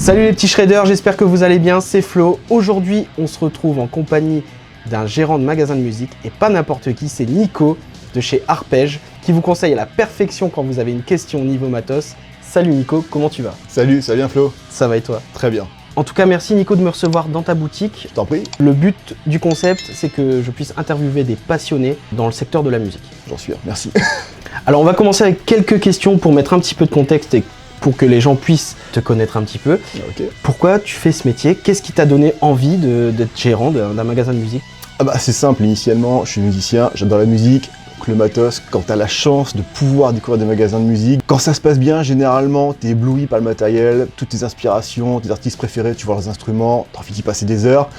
Salut les petits shredders, j'espère que vous allez bien, c'est Flo. Aujourd'hui, on se retrouve en compagnie d'un gérant de magasin de musique et pas n'importe qui, c'est Nico de chez Arpège qui vous conseille à la perfection quand vous avez une question niveau matos. Salut Nico, comment tu vas? Salut, ça va bien Flo? Ça va et toi? Très bien. En tout cas, merci Nico de me recevoir dans ta boutique. Je t'en prie. Le but du concept, c'est que je puisse interviewer des passionnés dans le secteur de la musique. J'en suis, merci. Alors on va commencer avec quelques questions pour mettre un petit peu de contexte et pour que les gens puissent te connaître un petit peu. Ok. Pourquoi tu fais ce métier? Qu'est-ce qui t'a donné envie d'être gérant d'un magasin de musique? C'est simple, initialement, je suis musicien, j'adore la musique. Donc le matos, quand t'as la chance de pouvoir découvrir des magasins de musique, quand ça se passe bien, généralement, t'es ébloui par le matériel, toutes tes inspirations, tes artistes préférés, tu vois leurs instruments, t'as envie d'y passer des heures.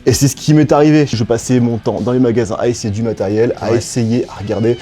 Et c'est ce qui m'est arrivé. Je passais mon temps dans les magasins à essayer du matériel, à essayer, à regarder.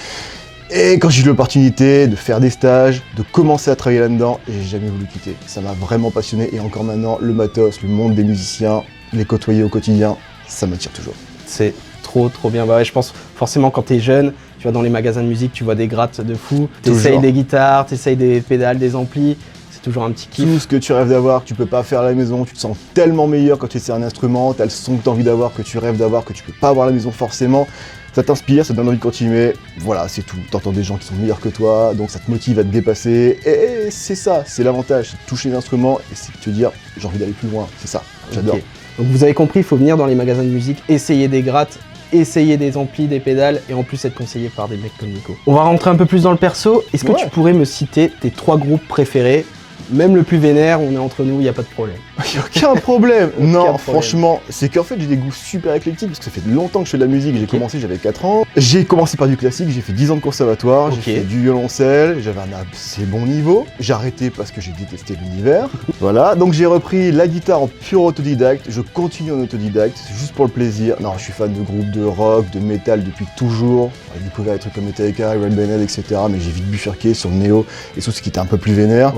Et quand j'ai eu l'opportunité de faire des stages, de commencer à travailler là-dedans, j'ai jamais voulu quitter. Ça m'a vraiment passionné et encore maintenant, le matos, le monde des musiciens, les côtoyer au quotidien, ça m'attire toujours. C'est trop bien. Bah ouais, je pense forcément quand t'es jeune, tu vas dans les magasins de musique, tu vois des grattes de fou, t'essayes des guitares, t'essayes des pédales, des amplis, c'est toujours un petit kiff. Tout ce que tu rêves d'avoir, que tu peux pas faire à la maison, tu te sens tellement meilleur quand tu essaies un instrument, t'as le son que t'as envie d'avoir, que tu rêves d'avoir, que tu peux pas avoir à la maison forcément. Ça t'inspire, ça te donne envie de continuer, voilà, c'est tout. T'entends des gens qui sont meilleurs que toi, donc ça te motive à te dépasser. Et c'est ça, c'est l'avantage, c'est de toucher l'instrument et c'est de te dire j'ai envie d'aller plus loin, c'est ça, j'adore. Okay. Donc vous avez compris, il faut venir dans les magasins de musique, essayer des grattes, essayer des amplis, des pédales et en plus être conseillé par des mecs comme Nico. On va rentrer un peu plus dans le perso. Est-ce que tu pourrais me citer tes 3 groupes préférés? Même le plus vénère, on est entre nous, il n'y a pas de problème. Il n'y a aucun problème. Non, franchement, c'est qu'en fait j'ai des goûts super éclectiques parce que ça fait longtemps que je fais de la musique. J'ai commencé, j'avais 4 ans. J'ai commencé par du classique, j'ai fait 10 ans de conservatoire, j'ai fait du violoncelle, j'avais un assez bon niveau. J'ai arrêté parce que j'ai détesté l'univers. Voilà, donc j'ai repris la guitare en pur autodidacte. Je continue en autodidacte, juste pour le plaisir. Non, je suis fan de groupes de rock, de métal depuis toujours. J'ai découvert des trucs comme Metallica, Iron Maiden, etc. Mais j'ai vite bifurqué sur le néo et tout ce qui était un peu plus vénère.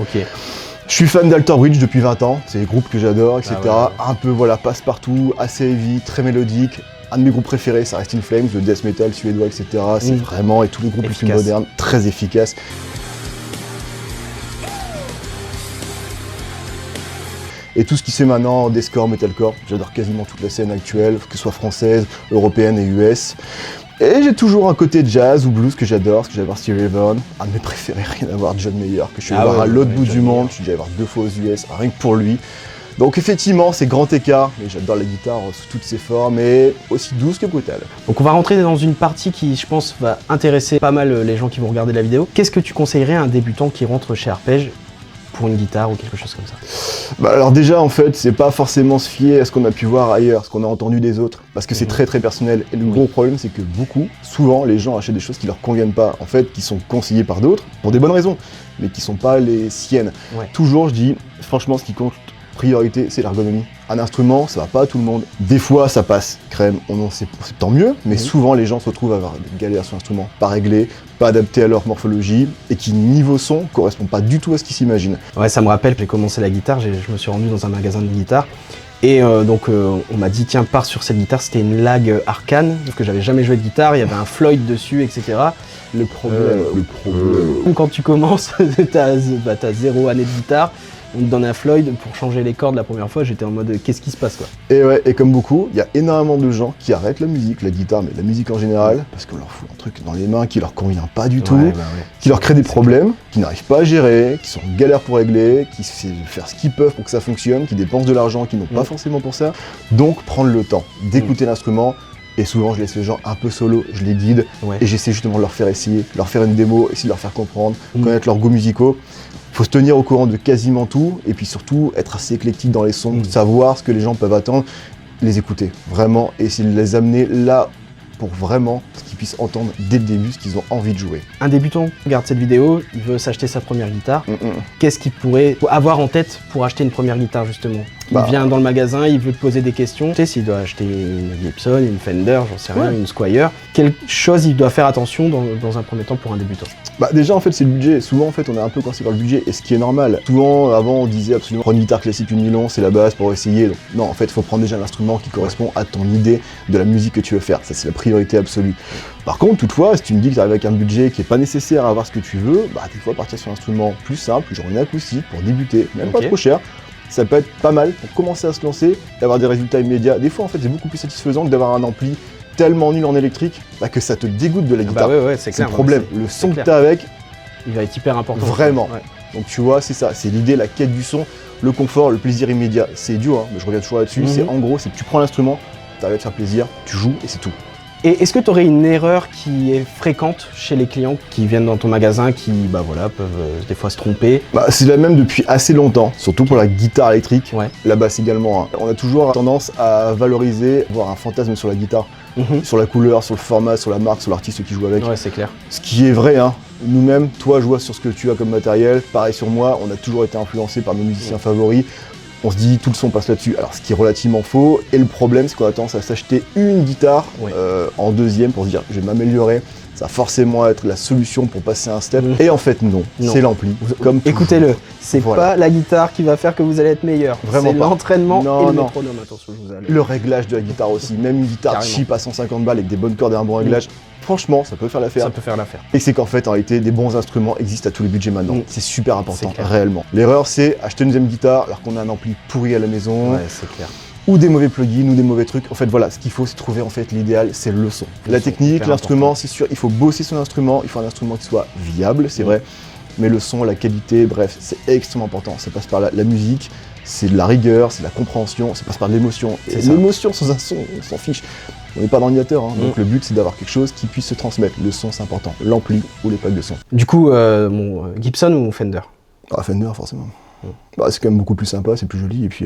Je suis fan d'Alter Bridge depuis 20 ans, c'est des groupes que j'adore, etc. Un peu, voilà, passe-partout, assez heavy, très mélodique. Un de mes groupes préférés, ça reste In Flames, le death metal suédois, etc. C'est vraiment, et tous les groupes plus modernes, très efficaces. Et tout ce qui se fait maintenant, deathcore, metalcore, j'adore quasiment toute la scène actuelle, que ce soit française, européenne et US. Et j'ai toujours un côté jazz ou blues que j'adore, Stevie Ray Vaughan, un de mes préférés, rien à voir, John Mayer, que je suis allé voir à l'autre bout du monde, je suis déjà allé voir 2 fois aux US, rien que pour lui. Donc effectivement, c'est grand écart, mais j'adore la guitare sous toutes ses formes, et aussi douce que brutale. Donc on va rentrer dans une partie qui, je pense, va intéresser pas mal les gens qui vont regarder la vidéo. Qu'est-ce que tu conseillerais à un débutant qui rentre chez Arpège pour une guitare ou quelque chose comme ça? Alors déjà, en fait, c'est pas forcément se fier à ce qu'on a pu voir ailleurs, ce qu'on a entendu des autres, parce que c'est très personnel. Et le gros problème, c'est que souvent, les gens achètent des choses qui leur conviennent pas, en fait, qui sont conseillées par d'autres, pour des bonnes raisons, mais qui sont pas les siennes. Toujours, je dis, franchement, ce qui compte, priorité, c'est l'ergonomie. Un instrument, ça va pas à tout le monde. Des fois, ça passe crème, c'est tant mieux, mais souvent, les gens se retrouvent à avoir des galères sur l'instrument, pas réglé, pas adapté à leur morphologie, et qui, niveau son, correspond pas du tout à ce qu'ils s'imaginent. Ouais, ça me rappelle, j'ai commencé la guitare, je me suis rendu dans un magasin de guitare, et donc on m'a dit, tiens, pars sur cette guitare, c'était une Lag Arcane, parce que j'avais jamais joué de guitare, il y avait un Floyd dessus, etc. Le problème, quand tu commences, t'as 0 année de guitare, on te donne un Floyd pour changer les cordes la première fois, j'étais en mode qu'est-ce qui se passe quoi. Et comme beaucoup, il y a énormément de gens qui arrêtent la musique, la guitare, mais la musique en général, parce qu'on leur fout un truc dans les mains qui leur convient pas du tout, qui leur crée des problèmes, qui n'arrivent pas à gérer, qui sont en galère pour régler, qui essaient de faire ce qu'ils peuvent pour que ça fonctionne, qui dépensent de l'argent, qui n'ont pas forcément pour ça. Donc prendre le temps d'écouter l'instrument. Et souvent, je laisse les gens un peu solo, je les guide, et j'essaie justement de leur faire essayer, leur faire une démo, essayer de leur faire comprendre, connaître leurs goûts musicaux. Faut se tenir au courant de quasiment tout, et puis surtout être assez éclectique dans les sons, savoir ce que les gens peuvent attendre, les écouter, vraiment, et essayer de les amener là pour vraiment qu'ils puissent entendre dès le début ce qu'ils ont envie de jouer. Un débutant regarde cette vidéo, il veut s'acheter sa première guitare. Qu'est-ce qu'il pourrait avoir en tête pour acheter une première guitare justement? Il vient dans le magasin, il veut te poser des questions. Tu sais, s'il doit acheter une Gibson, une Fender, j'en sais rien, une Squier, quelle chose il doit faire attention dans un premier temps pour un débutant? Déjà en fait c'est le budget. Souvent en fait on est un peu coincé par le budget, et ce qui est normal. Souvent avant on disait absolument prendre une guitare classique, une nylon, c'est la base pour essayer. Donc, non, en fait il faut prendre déjà l'instrument qui correspond à ton idée de la musique que tu veux faire. Ça c'est la priorité absolue. Par contre, toutefois, si tu me dis que tu arrives avec un budget qui est pas nécessaire à avoir ce que tu veux, des fois partir sur un instrument plus simple, genre une acoustique pour débuter, même pas trop cher. ça peut être pas mal pour commencer à se lancer et avoir des résultats immédiats. Des fois, en fait, c'est beaucoup plus satisfaisant que d'avoir un ampli tellement nul en électrique que ça te dégoûte de la guitare. C'est clair. Le problème, le son que t'as avec, il va être hyper important. Vraiment. Donc tu vois, c'est ça, c'est l'idée, la quête du son, le confort, le plaisir immédiat. C'est dur, hein, mais je reviens toujours là-dessus. C'est en gros, c'est que tu prends l'instrument, t'arrives à te faire plaisir, tu joues et c'est tout. Et est-ce que tu aurais une erreur qui est fréquente chez les clients qui viennent dans ton magasin, qui peuvent des fois se tromper? C'est la même depuis assez longtemps, surtout pour la guitare électrique, la basse également. Hein. On a toujours tendance à valoriser, voir un fantasme sur la guitare, sur la couleur, sur le format, sur la marque, sur l'artiste qui joue avec. Ouais, c'est clair. Ce qui est vrai, hein. Nous-mêmes, toi, je vois sur ce que tu as comme matériel, pareil sur moi, on a toujours été influencés par nos musiciens favoris. On se dit tout le son passe là-dessus, alors ce qui est relativement faux, et le problème c'est qu'on a tendance à s'acheter une guitare en deuxième pour se dire je vais m'améliorer, ça va forcément être la solution pour passer un step, et en fait non. C'est l'ampli, comme écoutez-le, c'est pas la guitare qui va faire que vous allez être meilleur, c'est l'entraînement et le métronome, attention je vous avais. Le réglage de la guitare aussi, même une guitare cheap à 150 balles avec des bonnes cordes et un bon réglage, franchement, ça peut faire l'affaire. Ça peut faire l'affaire. Et c'est qu'en fait, en réalité, des bons instruments existent à tous les budgets maintenant. C'est super important, réellement. L'erreur, c'est acheter une deuxième guitare alors qu'on a un ampli pourri à la maison. Ouais, c'est clair. Ou des mauvais plugins, ou des mauvais trucs. En fait, voilà, ce qu'il faut, c'est trouver en fait l'idéal, c'est le son. La technique, l'instrument, c'est sûr, il faut bosser son instrument. Il faut un instrument qui soit viable, c'est vrai. Mais le son, la qualité, bref, c'est extrêmement important. Ça passe par la musique, c'est de la rigueur, c'est de la compréhension, ça passe par de l'émotion. Et l'émotion sans un son, on s'en fiche. On n'est pas dans l'ordinateur, hein. Donc le but c'est d'avoir quelque chose qui puisse se transmettre. Le son c'est important, l'ampli ou les packs de son. Du coup, Gibson ou Fender? Fender forcément. C'est quand même beaucoup plus sympa, c'est plus joli et puis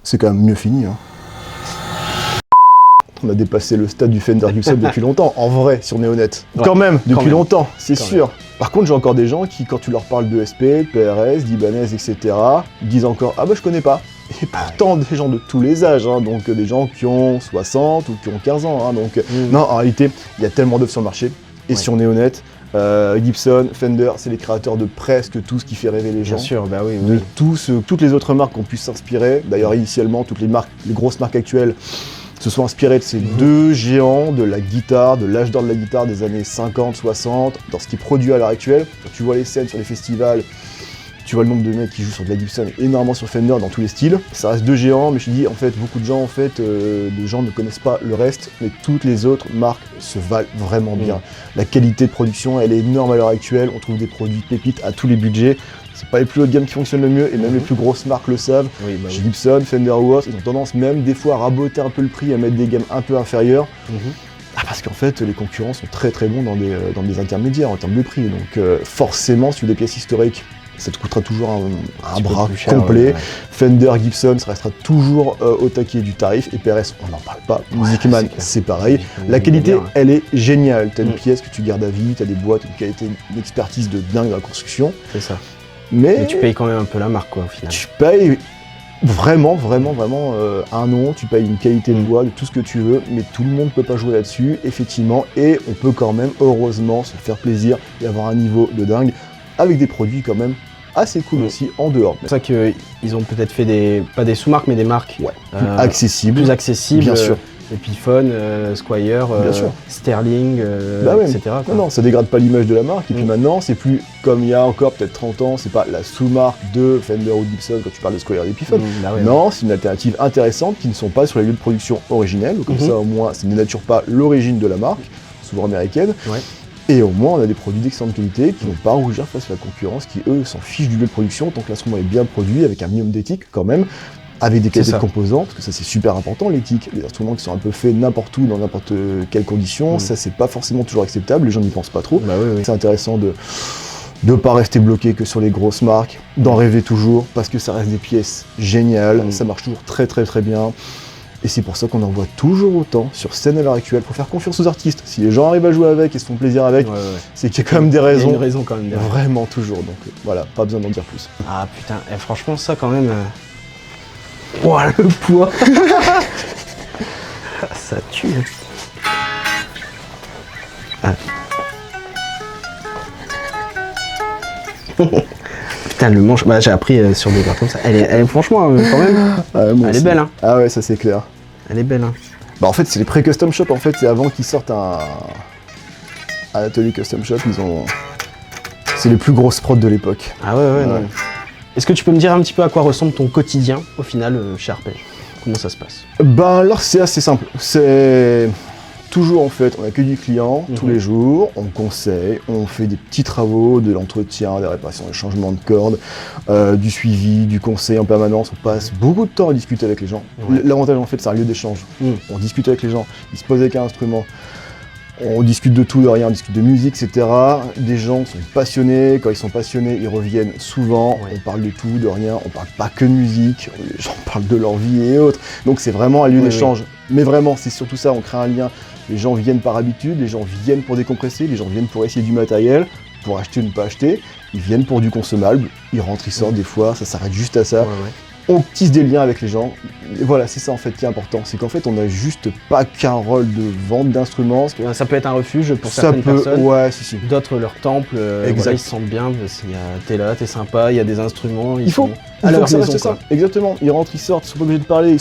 c'est quand même mieux fini. Hein. On a dépassé le stade du Fender Gibson depuis longtemps, en vrai, sur Neonet. Quand même, depuis longtemps, c'est sûr. Par contre, j'ai encore des gens qui, quand tu leur parles de SP, de PRS, d'Ibanez, etc., disent encore « Ah je connais pas ». Et pourtant, des gens de tous les âges, hein, donc des gens qui ont 60 ou qui ont 15 ans. Hein, donc, non, en réalité, il y a tellement d'œuvres sur le marché. Et sur Neonet, Gibson, Fender, c'est les créateurs de presque tout ce qui fait rêver les gens. Bien sûr, de toutes les autres marques qu'on puisse s'inspirer. D'ailleurs, initialement, toutes les grosses marques actuelles se sont inspirées de ces deux géants de la guitare, de l'âge d'or de la guitare des années 50, 60, dans ce qui est produit à l'heure actuelle. Quand tu vois les scènes sur les festivals, tu vois le nombre de mecs qui jouent sur de la Gibson, énormément sur Fender dans tous les styles. Ça reste deux géants, mais je te dis, en fait, beaucoup de gens, de gens ne connaissent pas le reste, mais toutes les autres marques se valent vraiment bien. La qualité de production, elle est énorme à l'heure actuelle. On trouve des produits pépites à tous les budgets. C'est pas les plus haut de gamme qui fonctionnent le mieux, et même les plus grosses marques le savent. Chez Gibson, Fender ou autre, ils ont tendance même des fois à raboter un peu le prix, à mettre des gammes un peu inférieures. Parce qu'en fait, les concurrents sont très très bons dans des intermédiaires en termes de prix. Donc forcément, si tu as des pièces historiques, ça te coûtera toujours un bras complet. Fender, Gibson, ça restera toujours au taquet du tarif. Et PRS, on n'en parle pas. Musicman, c'est pareil. La qualité, elle est géniale. Tu as une pièce que tu gardes à vie, tu as des boîtes, une qualité, une expertise de dingue dans la construction. C'est ça. Mais tu payes quand même un peu la marque, quoi, au final. Tu payes vraiment un nom, tu payes une qualité de bois, de tout ce que tu veux, mais tout le monde ne peut pas jouer là-dessus, effectivement, et on peut quand même, heureusement, se faire plaisir et avoir un niveau de dingue, avec des produits quand même assez cool aussi en dehors. C'est ça qu'ils ont peut-être fait pas des sous-marques, mais des marques plus accessibles. Bien sûr. Epiphone, Squier, Sterling, etc. Non, ça dégrade pas l'image de la marque. Et puis maintenant, c'est plus comme il y a encore peut-être 30 ans, c'est pas la sous-marque de Fender ou Gibson quand tu parles de Squier et Epiphone. Non, c'est une alternative intéressante qui ne sont pas sur les lieux de production originels. Comme ça, au moins, ça ne dénature pas l'origine de la marque, souvent américaine. Et au moins, on a des produits d'excellente qualité qui n'ont pas à rougir face à la concurrence, qui eux s'en fichent du lieu de production tant que l'instrument est bien produit, avec un minimum d'éthique quand même. Avec des qualités de composants, parce que ça c'est super important, l'éthique. Les instruments qui sont un peu faits n'importe où, dans n'importe quelle condition, ça c'est pas forcément toujours acceptable, les gens n'y pensent pas trop. C'est intéressant de ne pas rester bloqué que sur les grosses marques, d'en rêver toujours, parce que ça reste des pièces géniales, ça marche toujours très bien. Et c'est pour ça qu'on en voit toujours autant sur scène à l'heure actuelle. Faut faire confiance aux artistes. Si les gens arrivent à jouer avec et se font plaisir avec, c'est qu'il y a quand même des raisons. Il y a une raison quand même. Vraiment toujours. Donc voilà, pas besoin d'en dire plus. Ah putain, franchement ça quand même... Ouah, le poids. Ça tue. Putain, le manche, j'ai appris sur des cartons ça. Elle est franchement, quand même, elle est belle. Hein. Ah ouais, ça c'est clair. Elle est belle. Hein. En fait, c'est les pré-custom shop, en fait, c'est avant qu'ils sortent un atelier custom shop, c'est les plus grosses prods de l'époque. Ah ouais. Non. Est-ce que tu peux me dire un petit peu à quoi ressemble ton quotidien au final chez Arpège? Comment ça se passe? Ben là c'est assez simple, c'est toujours en fait, on accueille du client tous les jours, on conseille, on fait des petits travaux, de l'entretien, des réparations, des changements de cordes, du suivi, du conseil en permanence, on passe beaucoup de temps à discuter avec les gens. L'avantage en fait c'est un lieu d'échange, on discute avec les gens, ils se posent avec un instrument. On discute de tout, de rien, on discute de musique, etc. Des gens sont passionnés, quand ils sont passionnés, ils reviennent souvent. On parle de tout, de rien, on parle pas que de musique, les gens parlent de leur vie et autres. Donc c'est vraiment un lieu d'échange. Mais vraiment, c'est surtout ça, on crée un lien. Les gens viennent par habitude, les gens viennent pour décompresser, les gens viennent pour essayer du matériel, pour acheter ou ne pas acheter. Ils viennent pour du consommable, ils rentrent, ils sortent des fois, ça s'arrête juste à ça. On tisse des liens avec les gens. Et voilà, c'est ça en fait qui est important. C'est qu'en fait, on n'a juste pas qu'un rôle de vente d'instruments. Ça peut être un refuge pour certaines personnes. Ouais, si. D'autres, leur temple. Voilà, ils se sentent bien. T'es là, t'es sympa, il y a des instruments. Il faut que ça reste ça. Exactement. Ils rentrent, ils sortent, ils sont pas obligés de parler.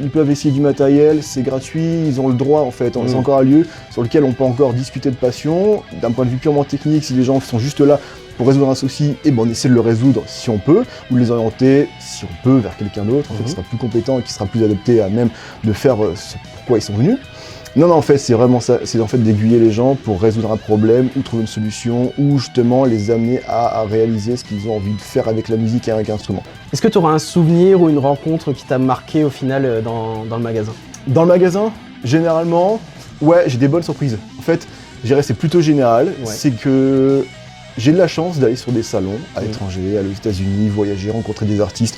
Ils peuvent essayer du matériel, c'est gratuit. Ils ont le droit en fait. C'est encore un lieu sur lequel on peut encore discuter de passion. D'un point de vue purement technique, si les gens sont juste là pour résoudre un souci, et on essaie de le résoudre si on peut, ou de les orienter, si on peut, vers quelqu'un d'autre, en fait, qui sera plus compétent et qui sera plus adapté à même de faire ce pourquoi ils sont venus. Non, en fait, c'est vraiment ça, c'est en fait d'aiguiller les gens pour résoudre un problème, ou trouver une solution, ou justement les amener à réaliser ce qu'ils ont envie de faire avec la musique et avec l'instrument. Est-ce que tu auras un souvenir ou une rencontre qui t'a marqué au final dans le magasin? Dans le magasin, généralement, ouais, j'ai des bonnes surprises. En fait, je dirais c'est plutôt général, c'est que j'ai de la chance d'aller sur des salons à l'étranger, aller aux États-Unis, voyager, rencontrer des artistes.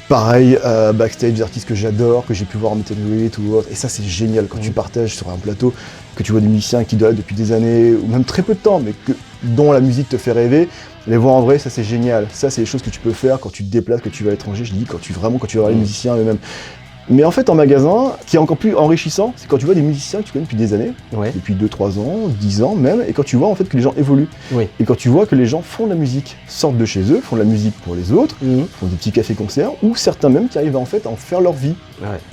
Pareil, backstage, des artistes que j'adore, que j'ai pu voir en meet and greet ou autre. Et ça, c'est génial quand tu partages sur un plateau, que tu vois des musiciens qui doivent depuis des années, ou même très peu de temps, mais dont la musique te fait rêver. Les voir en vrai, ça c'est génial. Ça, c'est les choses que tu peux faire quand tu te déplaces, que tu vas à l'étranger. Je dis quand tu vas voir les musiciens eux-mêmes. Mais en fait, en magasin, ce qui est encore plus enrichissant, c'est quand tu vois des musiciens que tu connais depuis des années, depuis 2-3 ans, 10 ans même, et quand tu vois en fait que les gens évoluent. Et quand tu vois que les gens font de la musique, sortent de chez eux, font de la musique pour les autres, font des petits cafés-concerts, ou certains même qui arrivent en fait à en faire leur vie,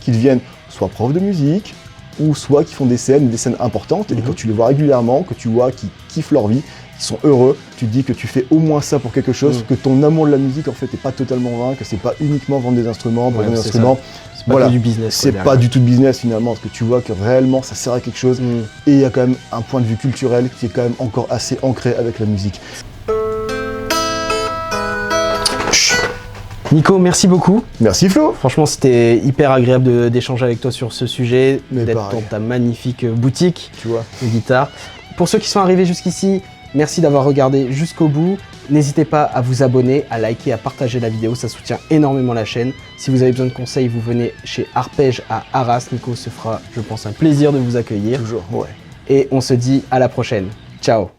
qui deviennent soit profs de musique, ou soit qui font des scènes importantes, et quand tu les vois régulièrement, que tu vois qu'ils kiffent leur vie, ils sont heureux, tu te dis que tu fais au moins ça pour quelque chose, que ton amour de la musique en fait n'est pas totalement vain, que c'est pas uniquement vendre des instruments, pour vendre des instruments. C'est pas du business. C'est pas du tout de business finalement, parce que tu vois que réellement ça sert à quelque chose, et il y a quand même un point de vue culturel qui est quand même encore assez ancré avec la musique. Nico, merci beaucoup. Merci Flo. Franchement, c'était hyper agréable d'échanger avec toi sur ce sujet, d'être dans ta magnifique boutique de guitare. Pour ceux qui sont arrivés jusqu'ici, merci d'avoir regardé jusqu'au bout. N'hésitez pas à vous abonner, à liker, à partager la vidéo, ça soutient énormément la chaîne. Si vous avez besoin de conseils, vous venez chez Arpège à Arras. Nico se fera, je pense, un plaisir de vous accueillir. Toujours, Et on se dit à la prochaine. Ciao.